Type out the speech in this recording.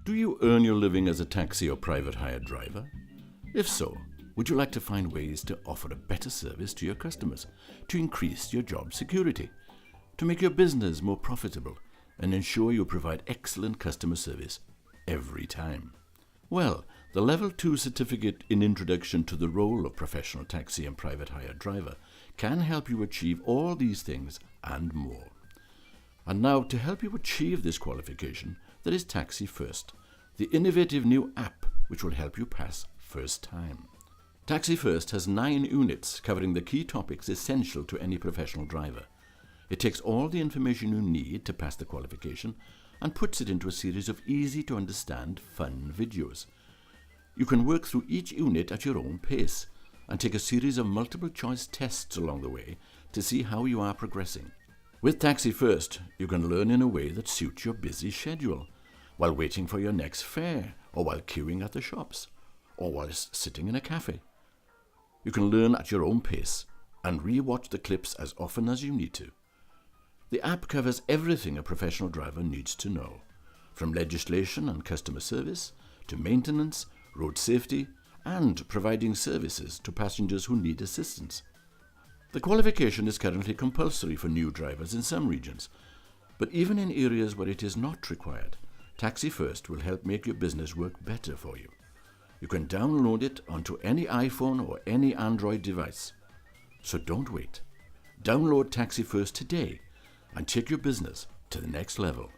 Do you earn your living as a taxi or private hire driver? If so, would you like to find ways to offer a better service to your customers, to increase your job security, to make your business more profitable, and ensure you provide excellent customer service every time? Well, the Level 2 certificate in Introduction to the Role of Professional Taxi and Private Hire Driver can help you achieve all these things and more. And now, to help you achieve this qualification, there is Taxi1st, the innovative new app which will help you pass first time. Taxi1st has 9 units covering the key topics essential to any professional driver. It takes all the information you need to pass the qualification and puts it into a series of easy-to-understand, fun videos. You can work through each unit at your own pace and take a series of multiple-choice tests along the way to see how you are progressing. With Taxi1st, you can learn in a way that suits your busy schedule, while waiting for your next fare, or while queuing at the shops, or while sitting in a cafe. You can learn at your own pace and re-watch the clips as often as you need to. The app covers everything a professional driver needs to know, from legislation and customer service to maintenance, road safety, and providing services to passengers who need assistance. The qualification is currently compulsory for new drivers in some regions, but even in areas where it is not required, Taxi1st will help make your business work better for you. You can download it onto any iPhone or any Android device. So don't wait. Download Taxi1st today and take your business to the next level.